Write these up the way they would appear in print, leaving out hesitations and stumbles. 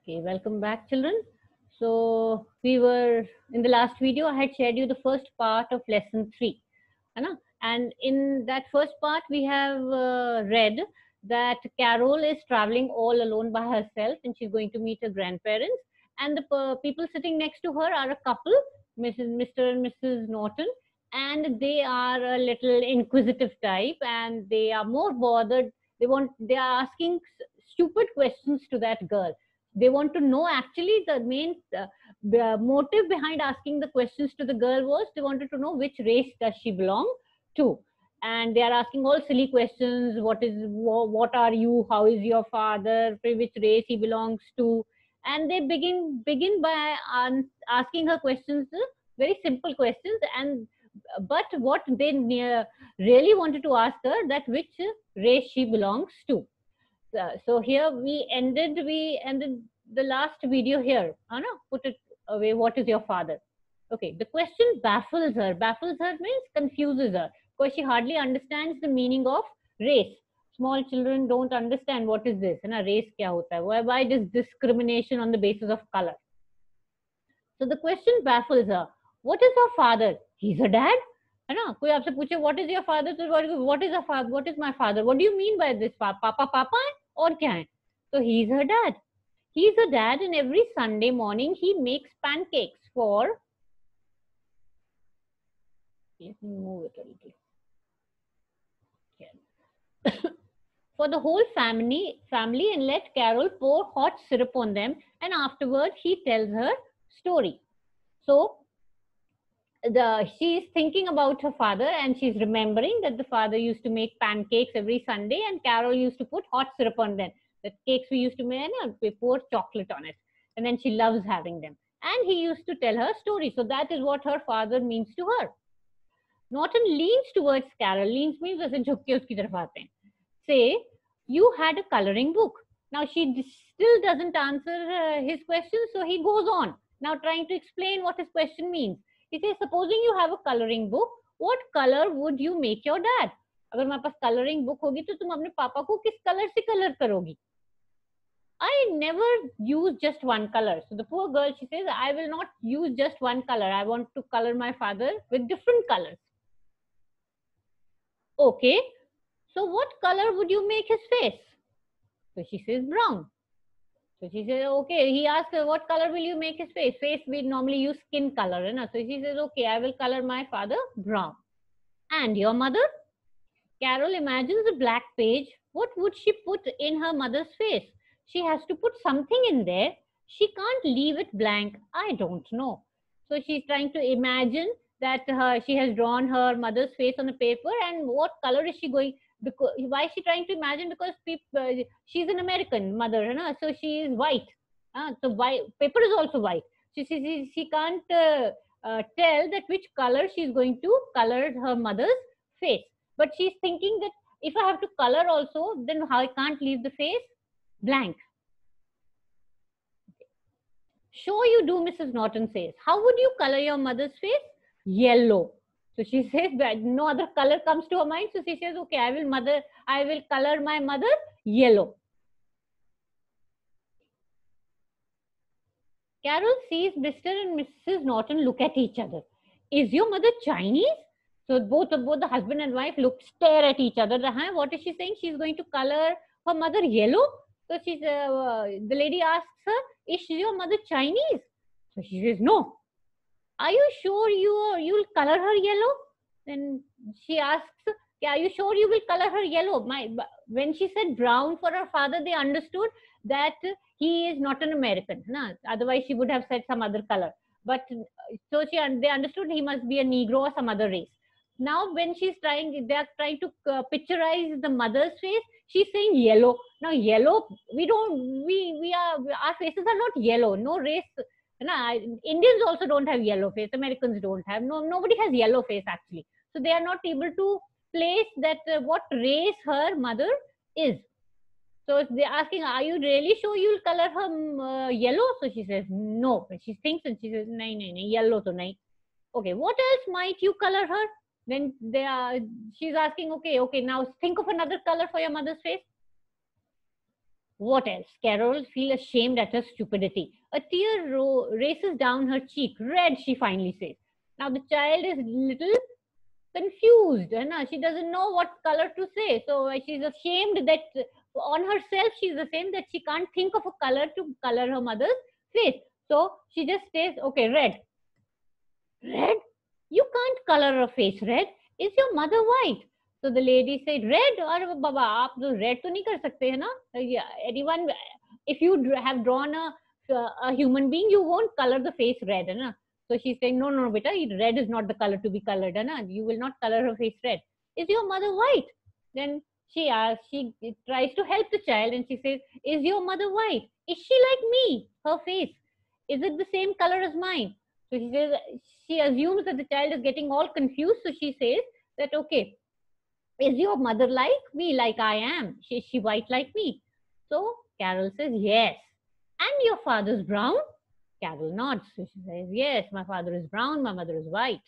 Okay, welcome back, children. So we were in the last video. I had shared you the first part of lesson 3, है ना? And in that first part, we have read that Carol is traveling all alone by herself, and she's going to meet her grandparents. And the people sitting next to her are a couple, Mr. and Mrs. Norton, and they are a little inquisitive type, and they are more bothered. They are asking stupid questions to that girl. They want to know, actually the main the motive behind asking the questions to the girl was they wanted to know which race does she belong to. And they are asking all silly questions. What are you, how is your father, which race he belongs to. And they begin by asking her questions, very simple questions. And but what they really wanted to ask her, that which race she belongs to. So here we ended the last video here. Anna, put it away. What is your father? Okay, the question baffles her. Baffles her means confuses her, because she hardly understands the meaning of race. Small children don't understand what is this. And a race kya hota hai? Why this discrimination on the basis of color? So the question baffles her. What is her father? He's a dad? है ना? कोई आपसे पूछे what is your father, तो what is a father, what is my father, what do you mean by this? Papa है और क्या है? So he's her dad. He's a dad, and every Sunday morning he makes pancakes for. Let me move it a little. For the whole family, and let Carol pour hot syrup on them, and afterward he tells her story. So she is thinking about her father, and she's remembering that the father used to make pancakes every Sunday, and Carol used to put hot syrup on them. The cakes we used to make, and we pour chocolate on it, and then she loves having them. And he used to tell her stories. So that is what her father means to her. Norton leans towards Carol. Leans means वैसे झुक के उसकी तरफ आते हैं. Say, you had a coloring book. Now she still doesn't answer his question, so he goes on, now trying to explain what his question means. He says, supposing you have a coloring book, what color would you make your dad? अगर हमारे पास coloring book होगी तो तुम अपने पापा को किस color से color करोगी? I never use just one color. So the poor girl, she says, I will not use just one color. I want to color my father with different colors. Okay, so what color would you make his face? So she says brown. So she says, okay. He asks her, what color will you make his face? Face, we normally use skin color. Right? So she says, okay, I will color my father brown. And your mother? Carol imagines a black page. What would she put in her mother's face? She has to put something in there. She can't leave it blank. I don't know. So she's trying to imagine that she has drawn her mother's face on the paper, and what color is she going? Because why is she trying to imagine? Because she's an American mother, you know, so she is white. So white paper is also white. She can't tell that which color she's going to color her mother's face. But she's thinking that if I have to color also, then I can't leave the face blank. Sure you do, Mrs. Norton says. How would you color your mother's face? Yellow. So she says that no other color comes to her mind. So she says, okay, I will color my mother yellow. Carol sees Mr. and Mrs. Norton look at each other. Is your mother Chinese? So both the husband and wife stare at each other. What is she saying? She's going to color her mother yellow. So the lady asks her, is your mother Chinese? So she says, no. Are you sure you'll color her yellow? Then she asks, are you sure you will color her yellow? When she said brown for her father, they understood that he is not an American. Otherwise, she would have said some other color. But so they understood he must be a Negro or some other race. Now, when they are trying to picturize the mother's face, she's saying yellow. Now, yellow, our faces are not yellow. No race. Indians also don't have yellow face. Americans don't have. Nobody has yellow face actually. So they are not able to place that what race her mother is. So they're asking, are you really sure you'll color her yellow? So she says, no. She thinks and she says, no, yellow to nahi. Okay, what else might you color her? Then she's asking, okay, now think of another color for your mother's face. What else? Carol feels ashamed at her stupidity. A tear races down her cheek. Red, she finally says. Now the child is little confused, and she doesn't know what color to say. So she's ashamed that on herself she's ashamed that she can't think of a color to color her mother's face. So she just says, okay, red. Red? You can't color a face red. Is your mother white? So the lady said, red? Or Baba, आप तो red तो नहीं कर सकते है ना? Yeah, anyone, if you have drawn a human being, you won't color the face red, है ना? So she's saying, no, no, beta, red is not the color to be colored, है ना? You will not color her face red. Is your mother white? Then she asks, she tries to help the child, and she says, is your mother white? Is she like me? Her face, is it the same color as mine? So she says, she assumes that the child is getting all confused. So she says that, okay, is your mother like me, like I am? Is she white like me? So Carol says, yes. And your father's brown? Carol nods. So she says, yes, my father is brown, my mother is white.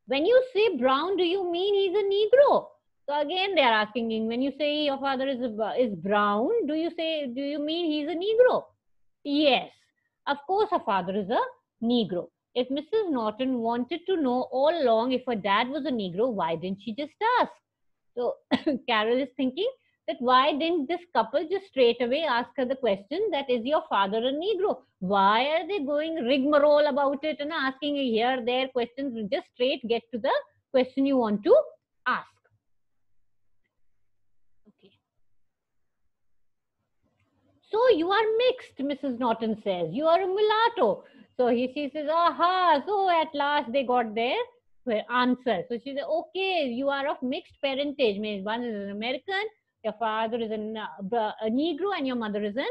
When you say brown, do you mean he's a Negro? So again, they are asking, when you say your father is brown, do you mean he's a Negro? Yes, of course her father is a Negro. If Mrs. Norton wanted to know all along if her dad was a Negro, why didn't she just ask? So Carol is thinking that why didn't this couple just straight away ask her the question that is your father a Negro? Why are they going rigmarole about it and asking here, there questions? Just straight get to the question you want to ask. Okay. So you are mixed, Mrs. Norton says. You are a mulatto. So she says, aha, so at last they got their answer. So she said, okay, you are of mixed parentage. Means one is an American, your father is a Negro, and your mother is an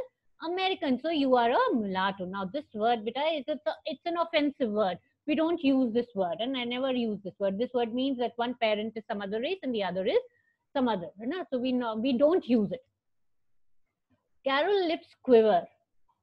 American. So you are a mulatto. Now this word, beta, it's an offensive word. We don't use this word, and I never use this word. This word means that one parent is some other race and the other is some other. So we don't use it. Carol's lips quiver.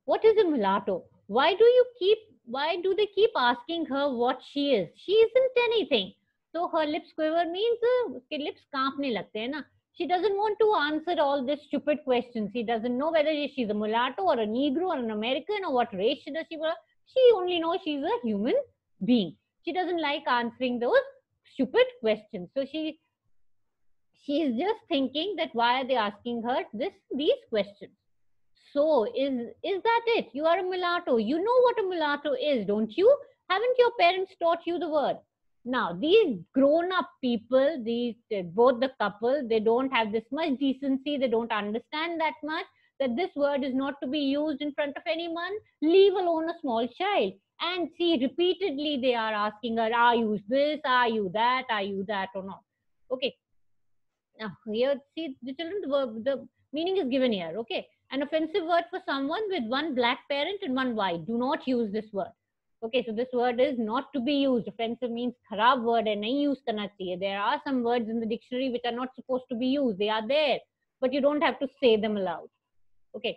What is a mulatto? Why do they keep asking her what she is? She isn't anything. So her lips quiver means उसके lips कांपने लगते हैं ना. She doesn't want to answer all these stupid questions. She doesn't know whether she's a mulatto or a Negro or an American or what race does she belong. She only knows she's a human being. She doesn't like answering those stupid questions. So she is just thinking that why are they asking her these questions? So is that it? You are a mulatto. You know what a mulatto is, don't you? Haven't your parents taught you the word? Now, these grown-up people, both the couple, they don't have this much decency. They don't understand that much, that this word is not to be used in front of anyone, leave alone a small child. And see, repeatedly they are asking her, are you this, are you that or not? Okay. Now, here, see, the children, the meaning is given here, okay? An offensive word for someone with one black parent and one white. Do not use this word. Okay, so this word is not to be used. Offensive means kharab word and nahi use karna chahiye. There are some words in the dictionary which are not supposed to be used. They are there, but you don't have to say them aloud. Okay.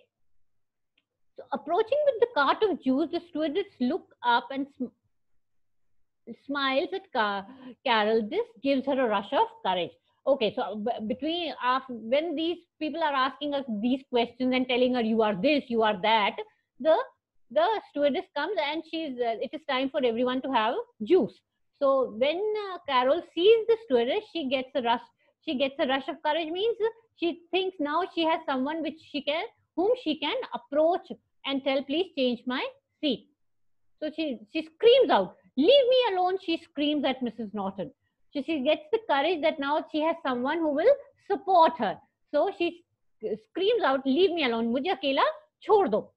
So approaching with the cart of juice, the stewardess look up and smiles at Carol. This gives her a rush of courage. Okay, so when these people are asking us these questions and telling her you are this, you are that, the stewardess comes and it is time for everyone to have juice. So when Carol sees the stewardess, she gets a rush of courage. Means she thinks now she has someone whom she can approach and tell, please change my seat. So she screams out, leave me alone. She screams at Mrs. Norton. So she gets the courage that now she has someone who will support her. So she screams out, leave me alone. Mujhe akela chhod do.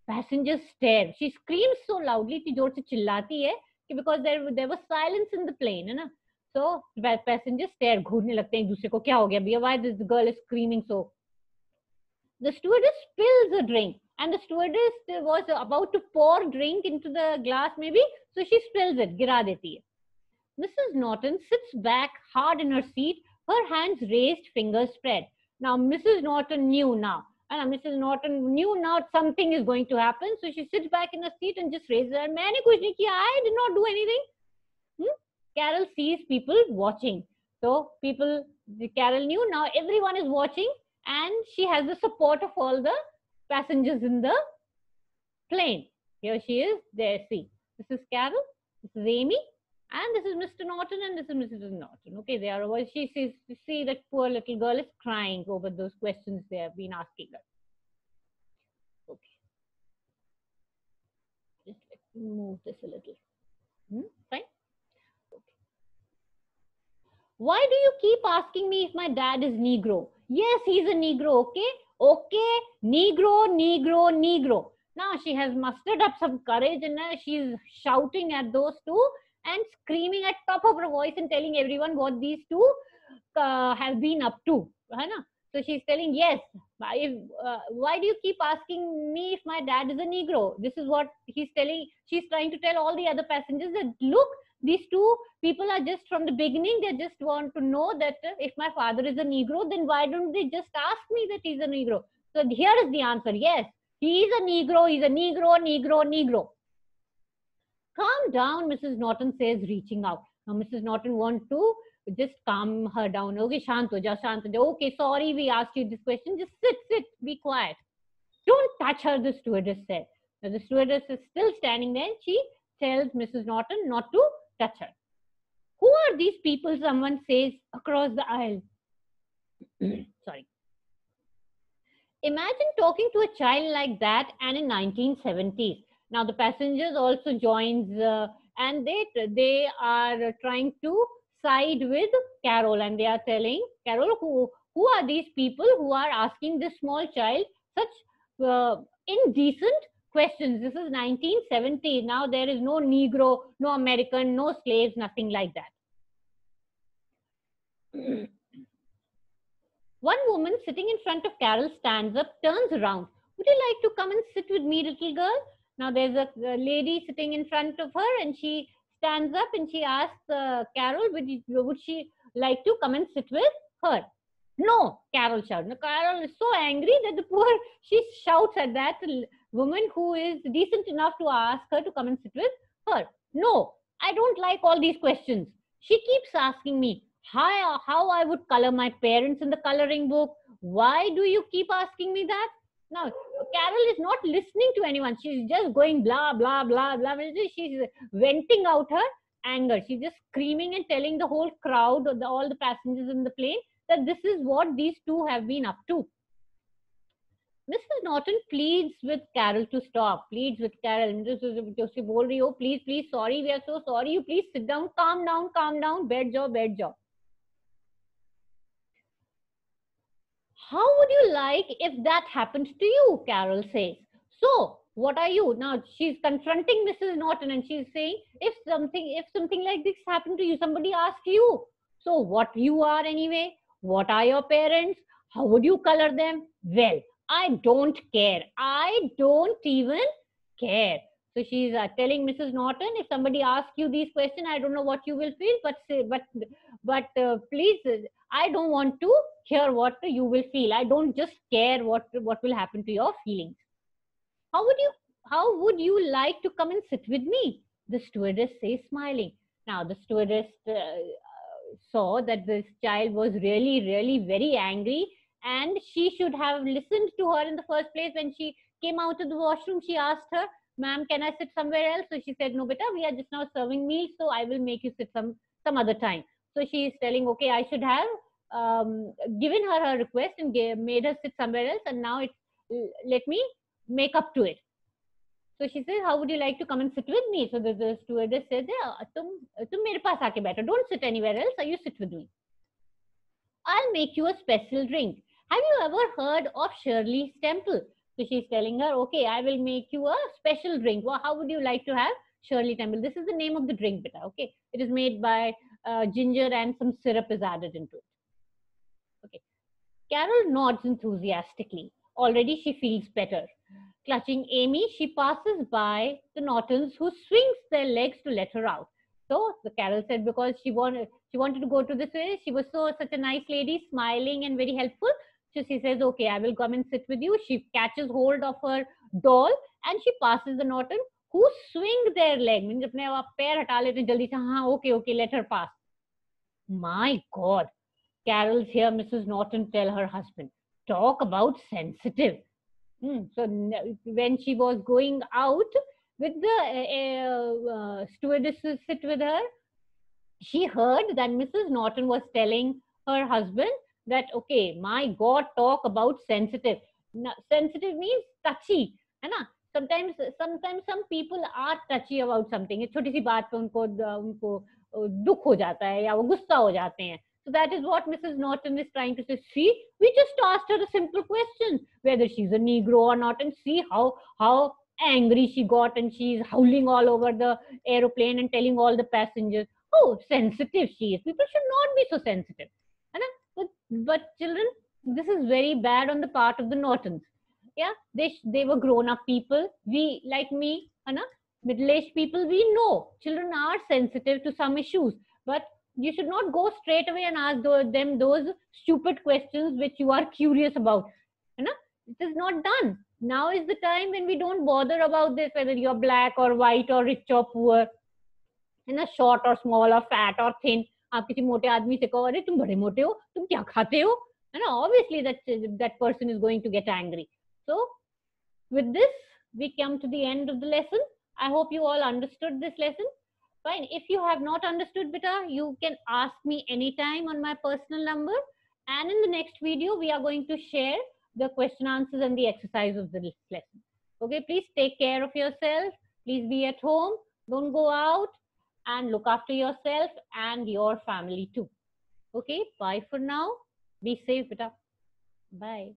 Passengers stare. She screams so loudly, कि जोर से चिल्लाती है, because there was silence in the plane, है ना? So passengers stare, घूरने लगते हैं एक दूसरे को, क्या हो गया भैया? Why this girl is screaming so? The stewardess spills a drink, and the stewardess was about to pour drink into the glass, maybe, so she spills it, गिरा देती है. Mrs. Norton sits back hard in her seat, her hands raised, fingers spread. Now, Mrs. Norton knew now. Mrs. Norton knew now something is going to happen. So she sits back in her seat and just raises her hand. मैंने कुछ नहीं किया. I did not do anything. Carol sees people watching. So Carol knew now everyone is watching. and she has the support of all the passengers in the plane. Here she is, there, see. This is Carol, this is Amy, and this is Mr. Norton, and this is Mrs. Norton. Okay, they are over. She sees, see that poor little girl is crying over those questions they have been asking her. Okay. Just let me move this a little. Fine. Okay. Why do you keep asking me if my dad is Negro? Yes, he's a Negro, okay? Okay, Negro, Negro, Negro. Now she has mustered up some courage and she's shouting at those two and screaming at top of her voice and telling everyone what these two have been up to. Right? So she's telling, yes, why do you keep asking me if my dad is a Negro? This is what he's telling. She's trying to tell all the other passengers that, look, these two people are just from the beginning, they just want to know that if my father is a Negro, then why don't they just ask me that he's a Negro? So here is the answer. Yes, he is a Negro, he's a Negro, Negro, Negro. Calm down, Mrs. Norton says, reaching out. Now, Mrs. Norton wants to just calm her down. Okay, shant ho ja, shant ho ja. Okay, sorry, we asked you this question. Just sit, be quiet. Don't touch her, the stewardess said. Now, the stewardess is still standing there and she tells Mrs. Norton not to touch her. Who are these people? Someone says across the aisle. Sorry. Imagine talking to a child like that and in 1970s. Now the passengers also joins and they are trying to side with Carol and they are telling Carol, who are these people who are asking this small child such indecent questions? This is 1970. Now there is no Negro, no American, no slaves, nothing like that. One woman sitting in front of Carol stands up, turns around. Would you like to come and sit with me, little girl? Now there's a lady sitting in front of her and she stands up and she asks Carol, would she like to come and sit with her? No, Carol shouts. Now, Carol is so angry that she shouts at that woman who is decent enough to ask her to come and sit with her. No, I don't like all these questions. She keeps asking me how I would color my parents in the coloring book. Why do you keep asking me that? Now, Carol is not listening to anyone. She's just going blah, blah, blah, blah. She's venting out her anger. She's just screaming and telling the whole crowd, all the passengers in the plane, that this is what these two have been up to. Mrs. Norton pleads with Carol to stop. Pleads with Carol. Please, sorry, we are so sorry. You please sit down, calm down, bed jaw. How would you like if that happened to you? Carol says. So, what are you? Now, she's confronting Mrs. Norton and she's saying, if something like this happened to you, somebody asked you, so what you are anyway? What are your parents? How would you color them? Well, I don't care. I don't even care. So she's telling Mrs. Norton, if somebody asks you these questions, I don't know what you will feel, but please, I don't want to hear what you will feel. I don't just care what will happen to your feelings. How would you like to come and sit with me? The stewardess says, smiling. Now the stewardess saw that this child was really very angry and she should have listened to her in the first place. When she came out of the washroom, she asked her, ma'am, can I sit somewhere else? So she said, no beta, we are just now serving meals, so I will make you sit some other time. So she is telling, okay, I should have given her request and made her sit somewhere else, and now let me make up to it. So she says, how would you like to come and sit with me? So the stewardess says, tum mere paas aake baitho, don't sit anywhere else, you sit with me. I'll make you a special drink. Have you ever heard of Shirley's Temple? So she's telling her, okay, I will make you a special drink. Well, how would you like to have Shirley Temple? This is the name of the drink, beta. Okay, it is made by ginger and some syrup is added into it. Okay, Carol nods enthusiastically. Already she feels better. Clutching Amy, she passes by the Nortons, who swings their legs to let her out. So the Carol said, because she wanted to go to this way, she was such a nice lady, smiling and very helpful. So she says, okay, I will come and sit with you. She catches hold of her doll and she passes the Norton, who swing their leg. Means apne pair hata lete jaldi se, okay, let her pass. My God, Carol's here, Mrs. Norton tell her husband. talk about sensitive. So when she was going out with the stewardesses sit with her, she heard that Mrs. Norton was telling her husband that, okay, my God, talk about sensitive. Now, sensitive means touchy, है ना? Sometimes some people are touchy about something. छोटी सी बात पे उनको दुख हो जाता है या वो गुस्सा हो जाते हैं. So that is what Mrs. Norton is trying to say. See, we just asked her a simple question, whether she's a Negro or not, and see how angry she got, and she's howling all over the aeroplane and telling all the passengers, oh, sensitive she is. People should not be so sensitive. But children, this is very bad on the part of the Nortons. Yeah, they were grown up people. We, like me, middle aged people, we know children are sensitive to some issues, but you should not go straight away and ask them those stupid questions which you are curious about. It is not done. Now is the time when we don't bother about this, whether you're black or white or rich or poor, short or small or fat or thin. आप किसी मोटे आदमी से कहो, अरे तुम बड़े मोटे हो, तुम क्या खाते हो, obviously that person is going to get angry. So with this, we come to the end of the lesson. I hope you all understood this lesson. Fine. If you have not understood, beta, you can ask me anytime on my personal number. And in the next video, we are going to share the question answers and the exercise of this lesson. Okay, please take care of yourself. Please be at home. Don't go out, and look after yourself and your family too. Okay, bye for now. Be safe, beta. Bye.